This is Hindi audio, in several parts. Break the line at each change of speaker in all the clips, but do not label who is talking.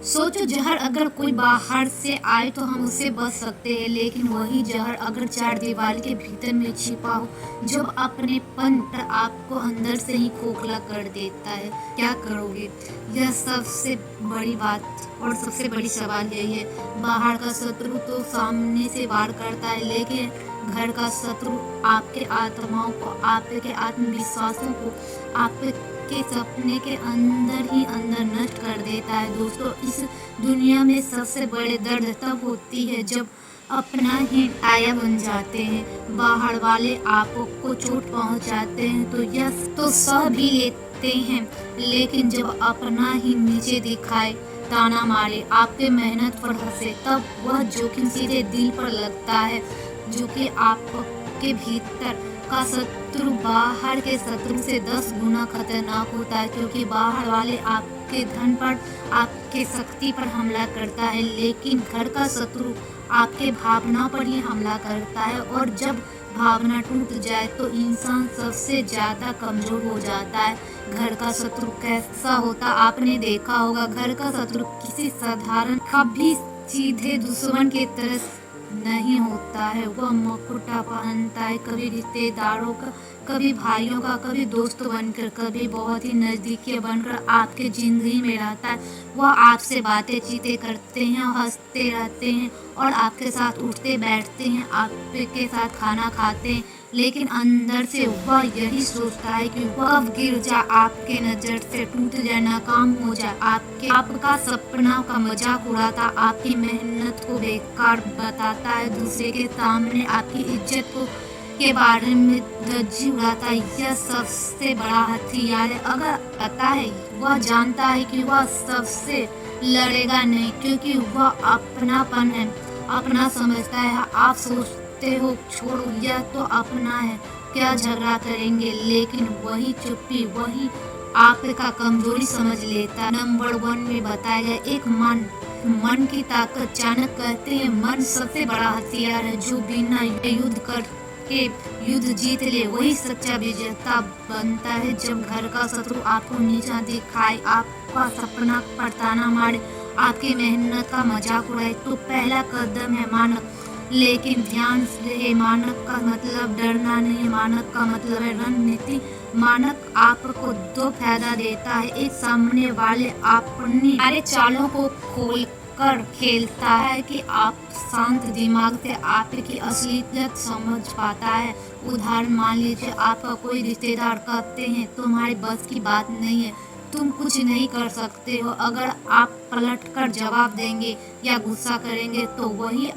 सोचो, जहर अगर कोई बाहर से आए तो हम उससे बच सकते हैं, लेकिन वही जहर अगर चार दीवार के भीतर में छिपा हो, जब अपनेपन पर आपको अंदर से ही खोखला कर देता है, क्या करोगे? यह सबसे बड़ी बात और सबसे बड़ी सवाल यही है। बाहर का शत्रु तो सामने से वार करता है, लेकिन घर का शत्रु आपके आत्माओं को, आपके आत्मविश्वासों को, आपके सपने के अंदर ही अंदर नष्ट कर देता है। दोस्तों, इस दुनिया में सबसे बड़े दर्द तब होती है जब अपना ही आया बन जाते हैं। बाहर वाले आपको चोट पहुंचाते हैं तो यह तो सह भी लेते हैं, लेकिन जब अपना ही नीचे दिखाए, ताना मारे, आपके मेहनत पर हंसे, तब वह जोखिम सीधे दिल पर लगता है। जो कि आपके भीतर का शत्रु बाहर के शत्रु से 10 गुना खतरनाक होता है, क्योंकि बाहर वाले आपके धन पर, आपके शक्ति पर हमला करता है, लेकिन घर का शत्रु आपके भावना पर ही हमला करता है। और जब भावना टूट जाए तो इंसान सबसे ज्यादा कमजोर हो जाता है। घर का शत्रु कैसा होता आपने देखा होगा। घर का शत्रु किसी साधारण, कभी सीधे दुश्मन की तरह नहीं होता है। वह मुखौटा पहनता है, कभी रिश्तेदारों का, कभी भाइयों का, कभी दोस्त बनकर, कभी बहुत ही नजदीकी बनकर आपके जिंदगी में रहता है। वह आपसे बातें चीतें करते हैं, हंसते रहते हैं और आपके साथ उठते बैठते हैं, आपके साथ खाना खाते हैं, लेकिन अंदर से वह यही सोचता है कि वह कब गिर जाए, आपके नजर से टूट जाए, नाकाम हो जाए, आपका सपना का मजाक उड़ाता, आपकी मेहनत को बेकार बताता है, दूसरे के सामने आपकी इज्जत को के बारे में धज्जी उड़ाता है। यह सबसे बड़ा हथियार है। अगर पता है, वह जानता है कि वह सबसे लड़ेगा नहीं, क्योंकि वह अपनापन है, अपना समझता है। आप सोचते हो छोड़ो, यह तो अपना है, क्या झगड़ा करेंगे, लेकिन वही चुप्पी, वही आपका कमजोरी समझ लेता है। नंबर 1 में बताया गया, एक मन की ताकत। चाणक्य कहते हैं, मन सबसे बड़ा हथियार है, जो बिना युद्ध करके युद्ध जीत ले वही सच्चा विजेता बनता है। जब घर का शत्रु आपको नीचा दिखाए, आपका सपना पर ताना मारे, आपकी मेहनत का मजाक उड़ाए, तो पहला कदम है मानक। लेकिन ध्यान रहे, मानक का मतलब डरना नहीं, मानक का मतलब है रणनीति। मानक आपको 2 फायदा देता है। एक, सामने वाले अपनी सारे चालों को खोल कर खेलता है कि आप शांत दिमाग से आपकी असलियत समझ पाता है। उदाहरण, मान लीजिए आपका कोई रिश्तेदार कहते हैं, तुम्हारे बस की बात नहीं है, तुम कुछ नहीं कर सकते हो। अगर आप पलटकर जवाब देंगे या गुस्सा करेंगे तो वही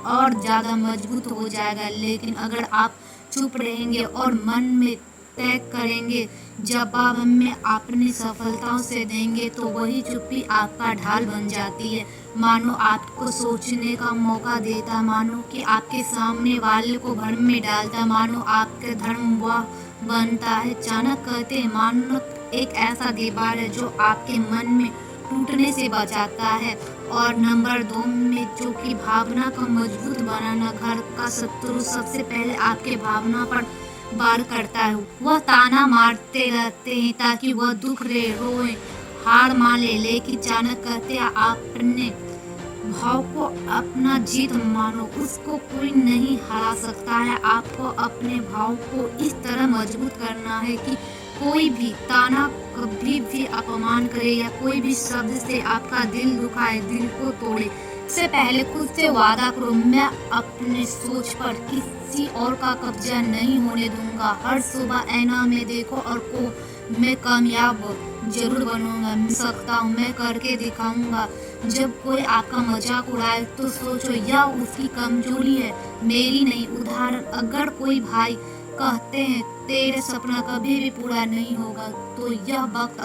और ज्यादा मजबूत हो जाएगा। लेकिन अगर आप चुप रहेंगे और मन में तय करेंगे, जवाब में अपनी सफलताओं से देंगे, तो वही चुप्पी आपका ढाल बन जाती है। मानो आपको सोचने का मौका देता, मानो कि आपके सामने वाले को भ्रम में डालता, मानो आपके धर्म वह बनता है। चाणक्य कहते हैं, मानक एक ऐसा दीवार है जो आपके मन में टूटने से बचाता है। और नंबर 2 में, जो कि भावना को मजबूत बनाना। घर का शत्रु सबसे पहले आपके भावना पर वार करता है। वह ताना मारते रहते हैं ताकि वह दुख रहे, रोए, हार मान ले, लेकिन चाणक्य कहते हैं, आपने भाव को अपना जीत मानो, उसको कोई नहीं हरा सकता है। आपको अपने भाव को इस तरह मजबूत करना है कि कोई भी ताना, कभी भी अपमान करे या कोई भी शब्द से आपका दिल दुखाए, दिल को तोड़े, इससे पहले खुद से वादा करो, मैं अपने सोच पर किसी और का कब्जा नहीं होने दूंगा। हर सुबह ऐना में देखो और को मैं कामयाब जरूर बनूंगा, मिल सकता हूँ, मैं करके दिखाऊंगा। जब कोई आपका मजाक उड़ाए तो सोचो, यह उसकी कमजोरी है, मेरी नहीं। उदाहरण, अगर कोई भाई कहते हैं, तेरे सपना कभी भी पूरा नहीं होगा, तो यह वक्त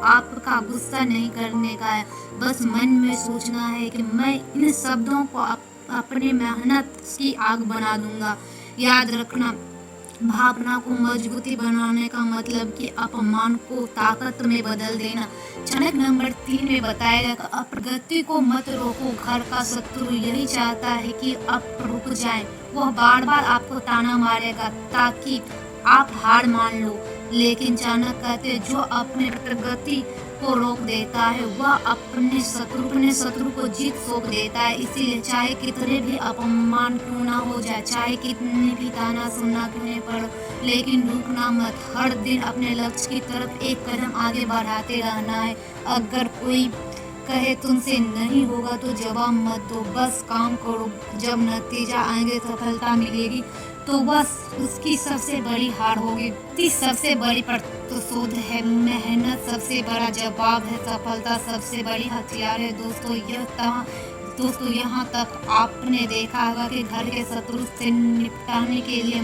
आपका गुस्सा नहीं करने का है, बस मन में सोचना है कि मैं इन शब्दों को अपनी मेहनत की आग बना दूंगा। याद रखना, भावना को मजबूती बनाने का मतलब कि अपमान को ताकत में बदल देना। चाणक्य नंबर 3 में बताया कि प्रगति को मत रोको। घर का शत्रु यही चाहता है कि आप रुक जाएं। वह बार बार आपको ताना मारेगा ताकि आप हार मान लो। लेकिन चाणक्य कहते, जो अपने प्रगति को रोक देता है, वह अपने शत्रु को जीत सौंप देता है। इसीलिए चाहे कितने भी अपमान क्यों ना हो जाए, चाहे कितने भी ताना सुनना क्यों नहीं पड़े, लेकिन रुकना मत। हर दिन अपने लक्ष्य की तरफ एक कदम आगे बढ़ाते रहना है। अगर कोई कहे तुमसे नहीं होगा तो जवाब मत दो, बस काम करो। जब नतीजा आएंगे, सफलता मिलेगी, तो बस उसकी सबसे बड़ी हार होगी। सबसे बड़ी प्रतिशोध है मेहनत, सबसे बड़ा जवाब है सफलता, सबसे बड़ी हथियार है दोस्तों यहाँ तक आपने देखा होगा कि घर के शत्रु से निपटाने के लिए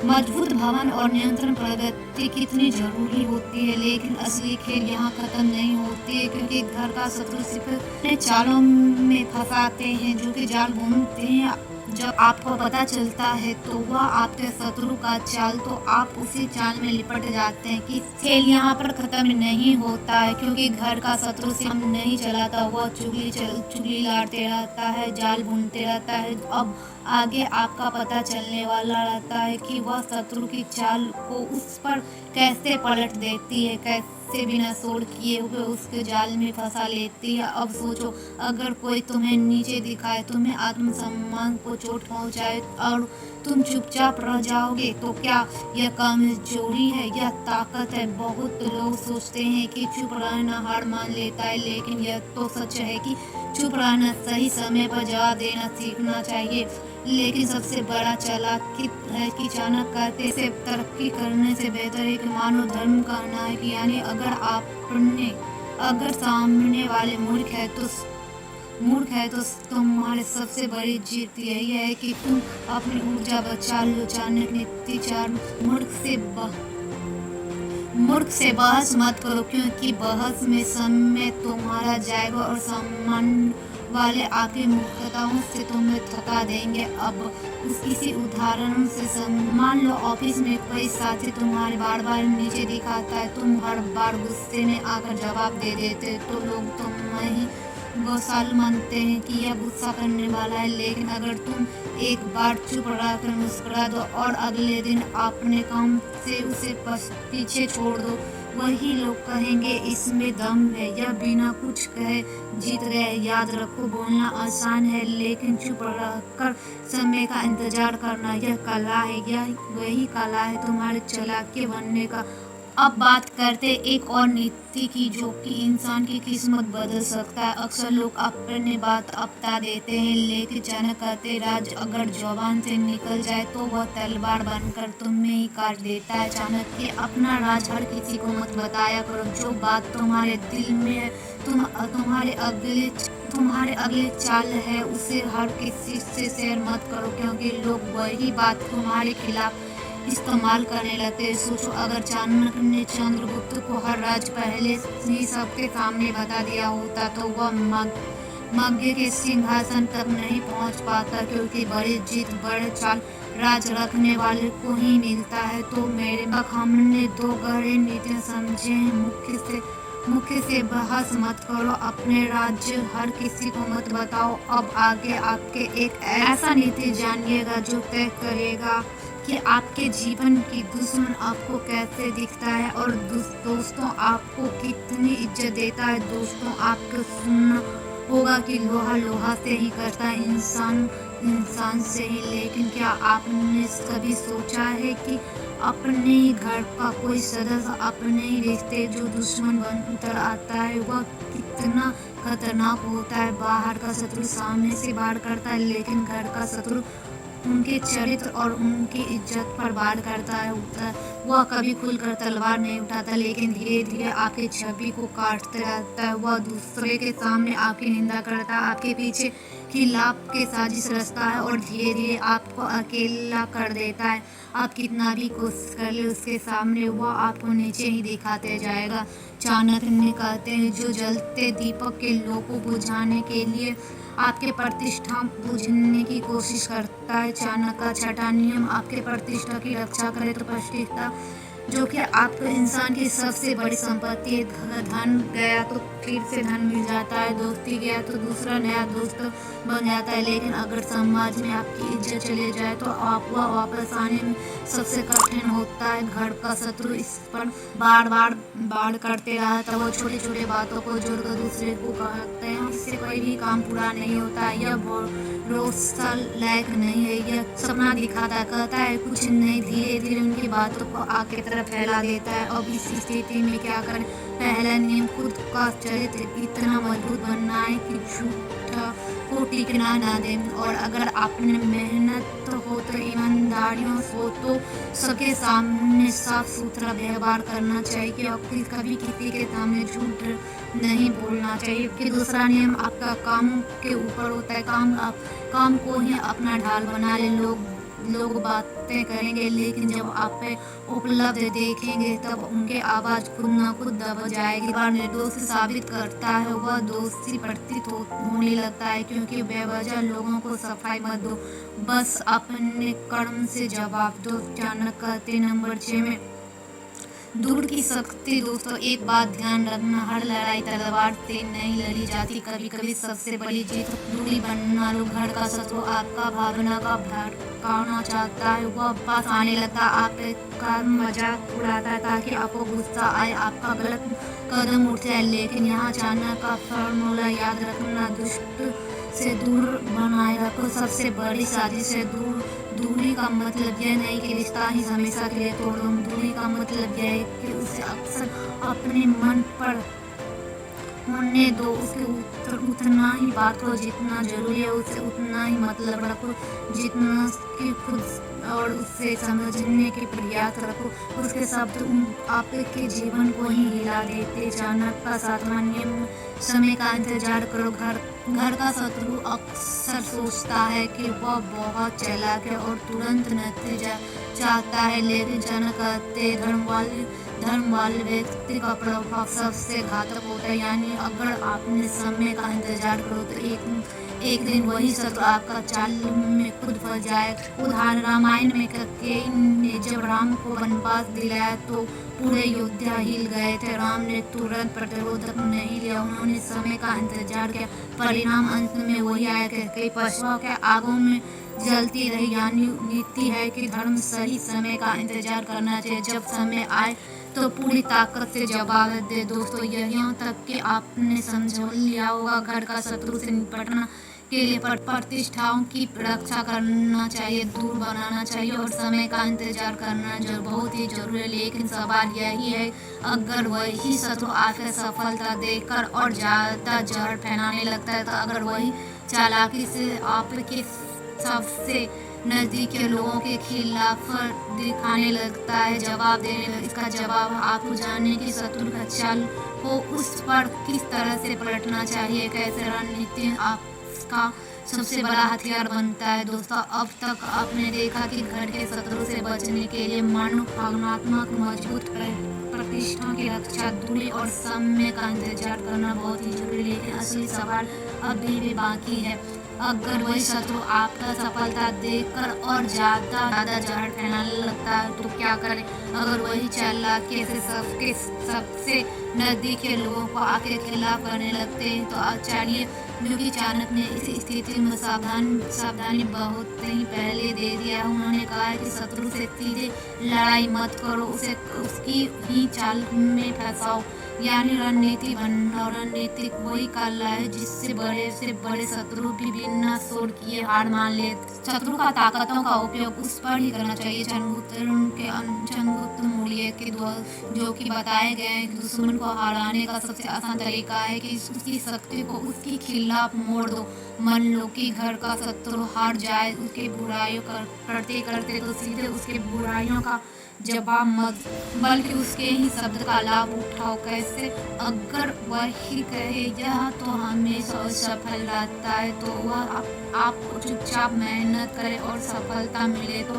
मजबूत भवन और नियंत्रण प्रगति कितनी जरूरी होती है, लेकिन असली खेल यहाँ खत्म नहीं होती है, क्योंकि घर का शत्रु सिर्फ अपने चालों में फंसाते हैं, जो कि जाल घूमते हैं। जब आपको पता चलता है तो वह आपके शत्रु का चाल, तो आप उसी चाल में लिपट जाते हैं कि खेल यहाँ पर खत्म नहीं होता है, क्योंकि घर का शत्रु से हम नहीं चलाता, वह चुगली लाते रहता है, जाल बुनते रहता है। अब आगे आपका पता चलने वाला रहता है कि वह शत्रु की चाल को उस पर कैसे पलट देती है, कैसे बिना सोच किए हुए उसके जाल में फंसा लेती है। अब सोचो, अगर कोई तुम्हें नीचे दिखाए, तुम्हें आत्मसम्मान को चोट पहुंचाए और तुम चुपचाप रह जाओगे, तो क्या यह कमजोरी है या ताकत है? बहुत लोग सोचते हैं कि चुप रहना हार मान लेता है, लेकिन यह तो सच है कि चुप रहना, सही समय पर जवाब देना सीखना चाहिए। लेकिन सबसे बड़ा चालाकी है कि अचानक करते से तरक्की करने से बेहतर है कि मानव धर्म कहना है कि यानी अगर सामने वाले मूर्ख है तो तुम्हारी सबसे बड़ी जीत यही है कि तुम अपनी ऊर्जा बचा लो। चाणक्य नीति 4। मूर्ख से बहस मत करो, क्योंकि बहस में समय तुम्हारा जाएगा और सम्मान वाले आपकी मूर्खताओं से तुम्हें थका देंगे। अब इसी उदाहरण से मान लो ऑफिस में कोई साथी तुम्हारे बार नीचे दिखाता है, तुम हर बार गुस्से में आकर जवाब दे देते, तो लोग तुम्हें ही गौशाल मानते हैं कि यह गुस्सा करने वाला है। लेकिन अगर तुम एक बार चुप रहकर मुस्कुरा दो और अगले दिन अपने काम से उसे पीछे छोड़ दो, वही लोग कहेंगे इसमें दम है, यह बिना कुछ कहे जीत गए। याद रखो, बोलना आसान है, लेकिन चुप रहकर समय का इंतजार करना यह कला है, यह वही कला है तुम्हारे चालाकी बनने का। अब बात करते एक और नीति की, जो कि इंसान की किस्मत बदल सकता है। अक्सर लोग अपने बात अपना देते हैं, लेकिन अचानक कहते राज अगर जुबान से निकल जाए तो वह तलवार बनकर तुम्हें ही काट देता है। अचानक के अपना राज हर किसी को मत बताया करो। जो बात तुम्हारे दिल में है, तुम्हारे अगले चाल है, उसे हर किसी से शेयर मत करो, क्योंकि लोग वही बात तुम्हारे खिलाफ इस्तेमाल करने लगते। सोचो, अगर चाणक्य ने चंद्रगुप्त को हर राज पहले ही सबके सामने बता दिया होता, तो वह मगध के सिंहासन तक नहीं पहुंच पाता, क्योंकि बड़ी जीत बड़े चाल राज रखने वाले को ही मिलता है। तो मेरे हमने 2 गहरे नीतियाँ समझे हैं। मुख्य से बहस मत करो, अपने राज्य हर किसी को मत बताओ। अब आगे आपके एक ऐसा नीति जानिएगा जो तय करेगा कि आपके जीवन की दुश्मन आपको कैसे दिखता है और दोस्तों आपको कितनी इज्जत देता है। दोस्तों, आपको सुनना होगा कि लोहा से ही करता है, इंसान से ही। लेकिन क्या आपने कभी सोचा है कि अपने ही घर का कोई सदस्य अपने ही रिश्ते जो दुश्मन बनकर आता है, वह कितना खतरनाक होता है। बाहर का शत्रु सामने से वार करता है, लेकिन घर का शत्रु उनके चरित्र और उनकी इज्जत पर वार करता है। वह कभी खुलकर तलवार नहीं उठाता, लेकिन धीरे धीरे आपकी छवि को काटते रहता है। वह दूसरे के सामने आपकी निंदा करता है, आपके पीछे खिलाफ के साजिश रचता है और धीरे धीरे आपको अकेला कर देता है। आप कितना भी कोशिश कर ले, उसके सामने वह आपको नीचे ही दिखाते जाएगा। चाणक्य ने कहते हैं, जो जलते दीपक के लौ को बुझाने के लिए आपके प्रतिष्ठा बुझने की कोशिश करता है। चाणक्य का 6वां नियम आपके प्रतिष्ठा की रक्षा करे तो प्रतिष्ठा, जो कि आपको इंसान की सबसे बड़ी संपत्ति है। धन गया तो फिर से धन मिल जाता है, दोस्ती गया तो दूसरा नया दोस्त बन जाता है, लेकिन अगर समाज में आपकी इज्जत चले जाए तो वापस आने में सबसे कठिन होता है। घर का शत्रु इस पर बार बार बाढ़ करते रहा तो वो छोटी छोटी बातों को जोड़कर दूसरे को कहते हैं। इससे कोई भी काम पूरा नहीं होता। यह भरोसा लायक नहीं है। यह सपना दिखाता कहता है कुछ नहीं, धीरे धीरे उनकी बातों को आग की तरफ फैला देता है। अब इस स्थिति में क्या करें? पहला नियम, खुद का चरित्र इतना मजबूत बनना है कि झूठा को टिकना ना दें। और अगर आपने मेहनत हो तो ईमानदारियों हो तो सबके सामने साफ सुथरा व्यवहार करना चाहिए और कभी किसी के सामने झूठ नहीं बोलना चाहिए। कि दूसरा नियम आपका काम के ऊपर होता है। काम को ही अपना ढाल बना ले। लोग बातें करेंगे लेकिन जब आप पे उपलब्ध देखेंगे तब उनके आवाज खुद न खुद दब जाएगी। बार निर्दोष साबित करता है, वह दोषी प्रतीत होने लगता है। क्योंकि बेवजह लोगों को सफाई मत दो, बस अपने कर्म से जवाब दो। चाणक्य कहते नंबर 6 में दूर की शक्ति। दोस्तों एक बात ध्यान रखना, हर लड़ाई तलवार से नहीं लड़ी जाती। कभी कभी सबसे बड़ी जीत दूरी बनना लो। घर का शत्रु आपका भावना का भड़काना चाहता है। वह पास आने लगता, आपका मजाक उड़ाता है ताकि आपको गुस्सा आए, आपका गलत कदम उठ जाए। लेकिन यहाँ चाणक्य का फॉर्मूला याद रखना, दुष्ट से दूर बनाए रखो। सबसे बड़ी साजिश से दूरी का मतलब यह नहीं कि रिश्ता ही हमेशा के लिए तोड़ दो। दूरी का मतलब यह है कि उसे अक्सर अपने मन पर होने दो। उसके उतना ही बात करो जितना जरूरी है, उससे उतना ही मतलब रखो जितना कि खुद, और उससे समझने के प्रयास रखो। उसके शब्द आपके जीवन को ही हिला देते। चाणक्य का 7वां नियम, समय का इंतजार करो। घर का शत्रु अक्सर सोचता है कि वह बहुत चालाक है और तुरंत नतीजा चाहता है। लेकिन चाणक्य कहते धर्म वाले व्यक्ति का प्रभाव सबसे घातक होता है। यानी अगर आपने समय का इंतजार करो तो एक दिन वही शत्रु आपका चाल में खुद फंस जाए। उदाहरण रामायण में कैकेयी ने जब राम को वनवास दिलाया तो पूरे अयोध्या हिल गए थे। राम ने तुरंत प्रतिरोध नहीं लिया, उन्होंने समय का इंतजार किया। परिणाम अंत में वही आया। कैकेयी पशुओं के आगों में जलती रही। यानी नीति है कि धर्म सही समय का इंतजार करना चाहिए। जब समय आए तो पूरी ताकत से जवाब दे। दोस्तों यहाँ तक कि आपने समझ लिया होगा, घर का शत्रु से निपटना के लिए प्रतिष्ठाओं की रक्षा करना चाहिए, दूर बनाना चाहिए और समय का इंतजार करना जो बहुत ही जरूरी है। लेकिन सवाल यही है, अगर वही शत्रु आपको सफलता देकर और ज्यादा जहर फैलाने लगता है, तो अगर वही चालाकी से आपके सबसे नजदीक के लोगों के खिलाफ दिखाने लगता है, जवाब देने लगता है, इसका जवाब आपको जानने की शत्रु का चाल को उस पर किस तरह से पलटना चाहिए, कैसे रणनीति आपका सबसे बड़ा हथियार बनता है। दोस्तों अब तक आपने देखा कि घर के शत्रु से बचने के लिए मानव भावनात्मक मजबूत प्रतिष्ठा की रक्षा, दूरी और समय का इंतजार करना बहुत ही जरूरी। लेकिन असली सवाल अभी भी बाकी है, अगर वही शत्रु आपका सफलता देखकर और ज्यादा जहर फैलाने लगता है तो क्या करें? अगर वही चालाकी से सबसे नजदीक के लोगों को आपके खिलाफ करने लगते हैं तो चलिए, क्योंकि चाणक्य ने इस स्थिति में सावधानी बहुत ही पहले दे दिया। उन्होंने कहा है कि शत्रु से सीधे लड़ाई मत करो, उसे उसकी ही चाल में फंसाओ। यानी रणनीति बनना। रणनीतिक वही कला है जिससे बड़े से बड़े शत्रु भी बिना शोर किए हार मान ले। शत्रु का ताकतों का उपयोग उस पर ही करना चाहिए। चंद्रगुप्त मौर्य के जो कि बताए गए हैं कि दुश्मन को हराने का सबसे आसान तरीका है कि उसकी शक्ति को उसके खिलाफ मोड़ दो। मान लो कि घर का शत्रु हार जाए, उसके बुराइयों करते करते तो सीधे उसके बुराइयों का जवाब मत, बल्कि उसके ही शब्द का लाभ उठाओ। कैसे? अगर वही कहे यह तो हमेशा सफल रहता है तो वह आपको चुपचाप मेहनत करे और सफलता मिले तो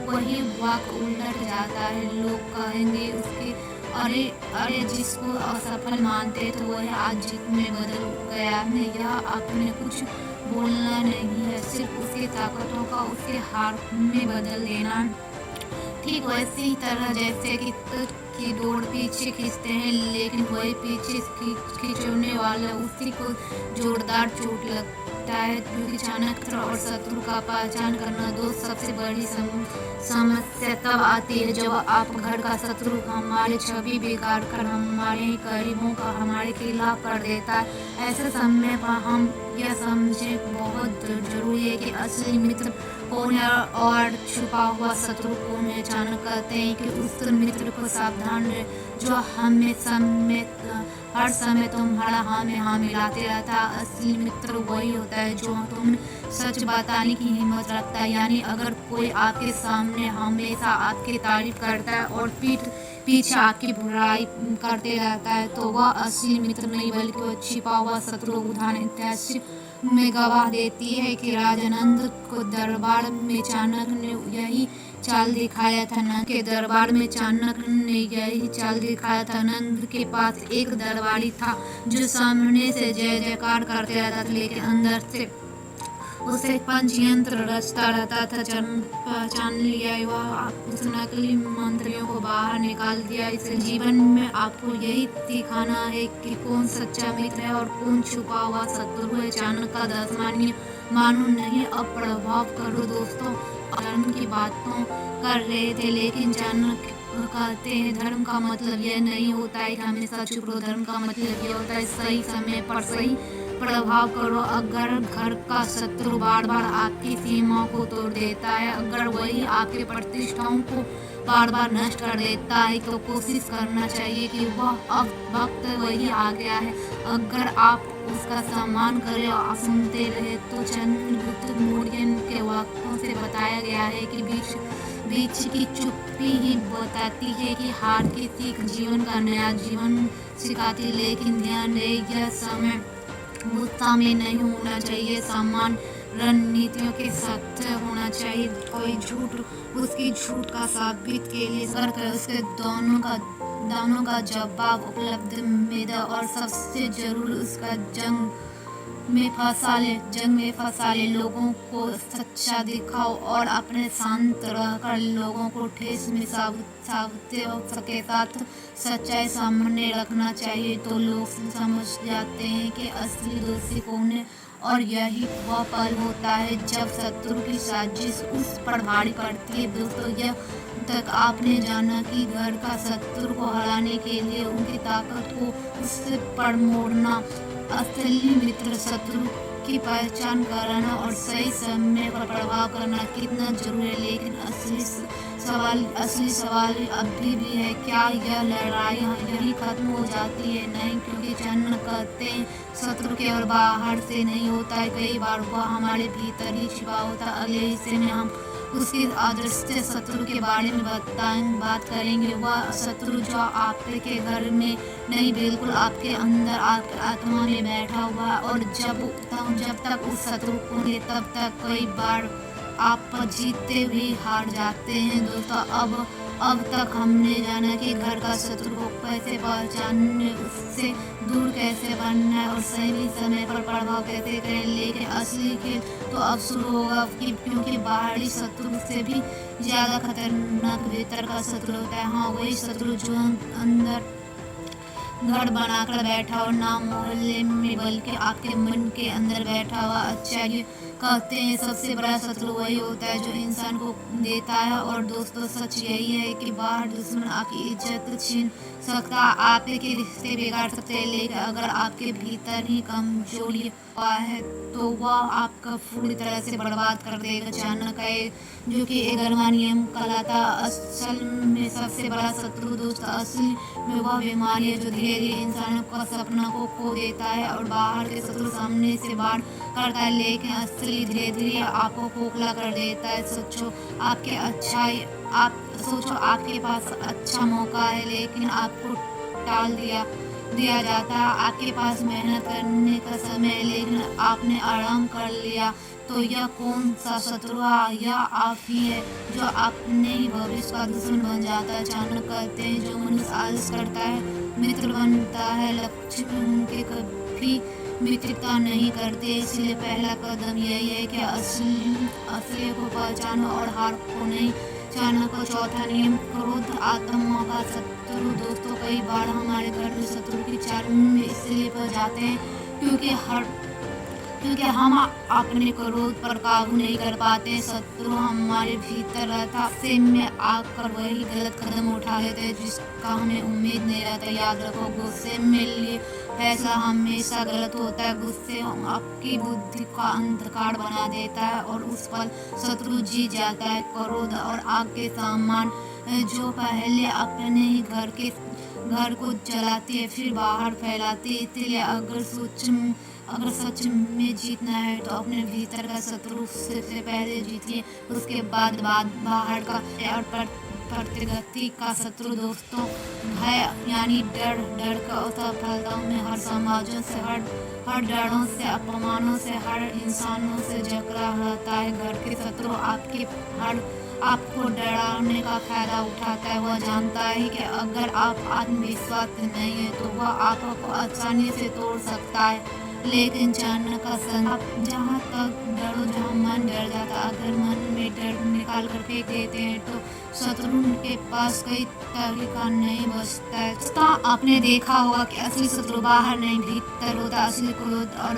वही वाक उलट जाता है। लोग कहेंगे उसके अरे जिसको असफल मानते तो वह आज जीत में बदल गया है। यह आपने कुछ बोलना नहीं है, सिर्फ उसकी ताकतों का उसके हार में बदल देना। ठीक वैसी ही तरह जैसे कि दौड़ पीछे खींचते हैं, लेकिन वही पीछे खींचने वाला उसी को जोरदार चोट सकता है, क्योंकि चाणक्य और शत्रु का पहचान करना दोस्त सबसे बड़ी समस्या तब आती है जब आप घर का शत्रु हमारी छवि बिगाड़ कर हमारे करीबों का हमारे खिलाफ कर देता है। ऐसे समय पर हम यह समझे बहुत जरूरी है कि असली मित्र कौन है और छुपा हुआ शत्रु कौन है। चाणक्य कहते हैं कि उस मित्र को सावधान रहे जो हर समय तुम्हारा हाँ में हाँ मिलाते रहता है। असली मित्र वही होता है जो तुम सच बताने की हिम्मत रखता है। यानी अगर कोई आपके सामने हमेशा आपकी तारीफ करता है और पीछे आपकी बुराई करते रहता है तो वह असली मित्र नहीं बल्कि वह छिपा हुआ शत्रु। उदाहरण इतिहास में गवाह देती है कि राजानंद को दरबार में चाणक्य ने यही चाल दिखाया था। नंद के दरबार में चाणक्य ने यही चाल दिखाया था। नंद के पास एक दरबारी था जो सामने से जय जयकार करते रहता था, लेकिन अंदर से उसे पंचयंत्र रचता रहता था। पहचान लिया वह उस नकली मंत्रियों को बाहर निकाल दिया। इसे जीवन में आपको यही दिखाना है कि कौन सच्चा मित्र है और कौन छुपा हुआ शत्रु है। चाणक्य का 10वां नियम मानो नहीं, अब प्रभाव करो। दोस्तों धर्म की बातों कर रहे थे, लेकिन चाणक्य कहते हैं धर्म का मतलब यह नहीं होता है कि हमेशा चुप रहो। धर्म का मतलब यह होता है सही समय पर सही प्रभाव करो। अगर घर का शत्रु बार बार आपकी सीमा को तोड़ देता है, अगर वही आपके प्रतिष्ठाओं को बार बार नष्ट कर देता है, तो कोशिश करना चाहिए कि वह अब वक्त वही आ गया है। अगर आप उसका सम्मान करें और सुनते रहे तो चंद्रगुप्त मौर्य के वाक्यों से बताया गया है कि बीच की चुप्पी ही बताती है कि हार की सीख जीवन का नया जीवन सिखाती। लेकिन ध्यान रहे यह समय गुस्सा में नहीं होना चाहिए, सम्मान रणनीतियों के साथ होना चाहिए। कोई झूठ उसकी झूठ का साबित के लिए कर उसके दोनों का जवाब उपलब्ध में दे और सबसे जरूर उसका जंग में फंसा ले। लोगों को सच्चा दिखाओ और अपने शांत रहकर लोगों को ठेस में साबुत के साथ सच्चाई सामने रखना चाहिए, तो लोग समझ जाते हैं कि असली दोषी कौन है। और यही वह पल होता है जब शत्रु की साजिश उस पर भारी पड़ती है। दोस्तों यह तक आपने जाना कि घर का शत्रु को हराने के लिए उनकी ताकत को उस पर मोड़ना, असली मित्र शत्रु की पहचान करना और सही समय पर प्रभाव करना कितना जरूरी है। लेकिन असली सवाल अभी भी है, क्या यह लड़ाई यही खत्म हो जाती है? नहीं, क्योंकि चाणक्य कहते हैं शत्रु केवल बाहर से नहीं होता है, कई बार वह हमारे भीतर ही छिपा होता है। अगले हिस्से में हम उसके अदृश्य शत्रु के बारे में बात करेंगे। वह शत्रु जो आपके घर में नहीं बिल्कुल आपके अंदर आपके आत्मा में बैठा हुआ है, और जब तक उस शत्रु को ले तब तक कई बार आप जीतते भी हार जाते हैं। दोस्तों अब तक हमने जाना कि घर का शत्रु को कैसे पहचानने, उससे दूर कैसे बनना है और सही समय पर प्रभाव कैसे करें। लेकिन असली खेल तो अब शुरू होगा, क्योंकि बाहरी शत्रु से भी ज्यादा खतरनाक भीतर का शत्रु होता है। हाँ, वही शत्रु जो अंदर घर बनाकर बैठा और ना मोहल्ले में बल्कि आपके मन के अंदर बैठा हुआ। अच्छा, ये कहते हैं सबसे बड़ा शत्रु वही होता है जो इंसान को देता है। और दोस्तों सच यही है कि बाहर दुश्मन आपकी इज्जत छीन सकता, आपके रिश्ते बिगाड़ सकते हैं, लेकिन अगर आपके भीतर ही कमजोरी है तो वह आपका पूरी तरह से बर्बाद कर देगा। चाणक्य जो कि 11वां नियम कहलाता, असल में सबसे बड़ा शत्रु दोस्त असली में वह बीमारी है जो धीरे धीरे इंसानों का सपना को खो देता है और बाहर के शत्रु सामने से बाहर करता है, लेकिन असली धीरे धीरे आपको खोखला कर देता है। सोचो आपके पास अच्छा मौका है लेकिन आपको टाल दिया जाता है। आपके पास मेहनत करने का समय है लेकिन आपने आराम कर लिया, तो यह कौन सा शत्रु है? यह आप ही है जो अपने ही भविष्य का दुश्मन बन जाता है। चाणक्य कहते हैं जो मनुष्य आलस करता है मित्र बनता है, लक्ष्य में उनके कभी मित्रता नहीं करते। इसलिए पहला कदम यही है कि असली को पहचानो और हार को नहीं। चाणक्य चौथा नियम, क्रोध आत्मा का शत्रु। दोस्तों कई बार हमारे घर में शत्रु की चाल में इसलिए बढ़ जाते हैं क्योंकि क्योंकि हम अपने क्रोध पर काबू नहीं कर पाते। शत्रु हमारे भीतर रहता से में आकर वही गलत कदम उठा लेते हैं जिसका हमें उम्मीद नहीं रहता। याद रखो, गुस्से में लिए फैसला हमेशा गलत होता है। गुस्से आपकी बुद्धि का अंधकार बना देता है और उस पर शत्रु जीत जाता है। क्रोध और आग के समान जो पहले अपने ही घर को जलाती है फिर बाहर फैलाती है। इसलिए अगर सच में जीतना है तो अपने भीतर का शत्रु सबसे पहले जीतिए, उसके बाद बाहर का। और प्रगति का शत्रु दोस्तों भय यानी डर का असफलताओं में हर समाजों से हर डरों से अपमानों से हर इंसानों से जकड़ा रहता है। घर के शत्रु आपको डराने का फायदा उठाता है। वह जानता है कि अगर आप आत्मविश्वास नहीं है तो वह आपको आसानी से तोड़ सकता है। लेकिन जानने का आप जहाँ तक डरो, जहाँ मन डर जाता, अगर मन में डर निकाल कर फेंक देते हैं तो शत्रु के पास कई तरीका नहीं बचता है। आपने देखा होगा कि असली शत्रु बाहर नहीं भीतर होता। असली क्रोध और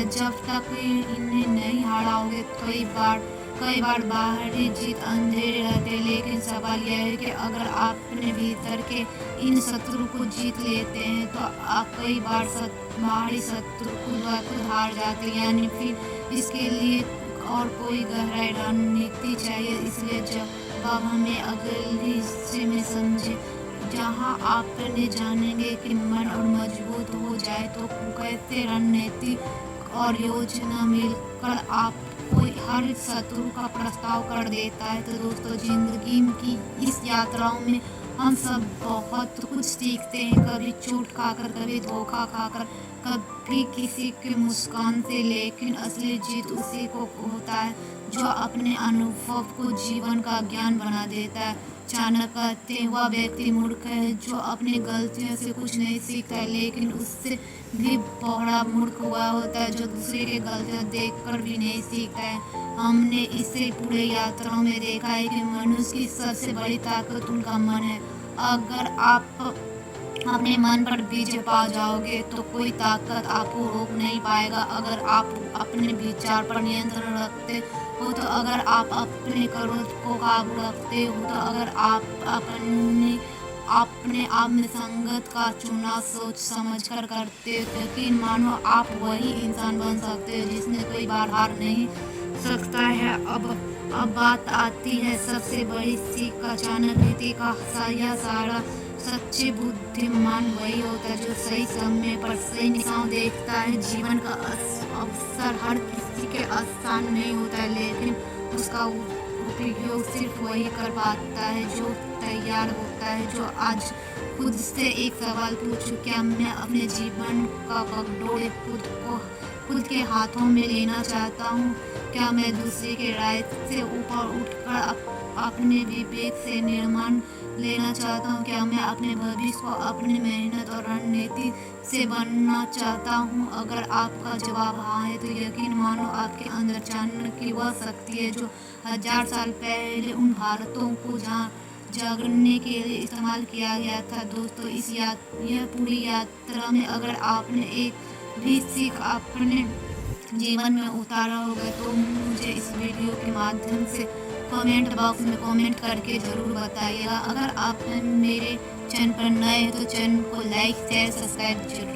जब तक इन्हें नहीं हराओगे कई बार बाहरी जीत अंधेरे रहते। लेकिन सवाल यह है कि अगर आप अपने भीतर के इन शत्रु को जीत लेते हैं तो आप कई बार बाहरी शत्रु खुद हार जाते हैं। यानी फिर इसके लिए और कोई गहराई रणनीति चाहिए। इसलिए जब हमें अगले हिस्से में समझे जहाँ आपने जानेंगे कि मन और मजबूत हो जाए तो कैसे रणनीति और योजना मिलकर आप कोई हर शत्रु का प्रस्ताव कर देता है। तो दोस्तों, जिंदगी की इस यात्राओं में हम सब बहुत कुछ सीखते हैं, कभी चोट खाकर, कभी धोखा खाकर, कभी किसी के मुस्कान से। लेकिन असली जीत उसी को होता है जो अपने अनुभव को जीवन का ज्ञान बना देता है। चाणक्य कहते हैं वह व्यक्ति मूर्ख है जो अपनी गलतियों से कुछ नहीं सीखता है, लेकिन उससे भी बड़ा मूर्ख हुआ होता है जो दूसरे की गलतियां देखकर भी नहीं सीखता है। हमने इसे पूरे यात्राओं में देखा है कि मनुष्य की सबसे बड़ी ताकत उनका मन है। अगर आप अपने मन पर विजय पा जाओगे तो कोई ताकत आपको रोक नहीं पाएगा। अगर आप अपने विचार पर नियंत्रण रखते हो तो अगर आप अपने क्रोध को काबू रखते हो तो अगर आप अपने आप में संगत का चुनाव सोच समझ कर करते हो, यकीन मानो आप वही इंसान बन सकते हो जिसने कोई बार हार नहीं सकता है। अब बात आती है सबसे बड़ी सीख का। चाणक्य नीति का सारा सच्चे बुद्धिमान वही होता है जो सही समय पर सही निशान देखता है। जीवन का अवसर हर किसी के आसान नहीं होता है, लेकिन उसका उपयोग सिर्फ वही कर पाता है जो तैयार होता है। जो आज खुद से एक सवाल पूछूं, क्या मैं अपने जीवन का बागडोर खुद के हाथों में लेना चाहता हूँ? क्या मैं दूसरे के राय से ऊपर उठकर अपने विवेक से निर्माण लेना चाहता हूँ? क्या मैं अपने भविष्य को अपनी मेहनत और रणनीति से बनना चाहता हूँ? अगर आपका जवाब हाँ है तो यकीन मानो आपके अंदर चाणक्य की वह शक्ति है जो 1000 साल पहले उन भारतों को जागने के लिए इस्तेमाल किया गया था। दोस्तों, यह पूरी यात्रा में अगर आपने एक भी सीख अपने जीवन में उतारा होगा तो मुझे इस वीडियो के माध्यम से कमेंट बॉक्स में कमेंट करके ज़रूर बताइएगा। अगर आप मेरे चैनल पर नए हैं तो चैनल को लाइक शेयर सब्सक्राइब जरूर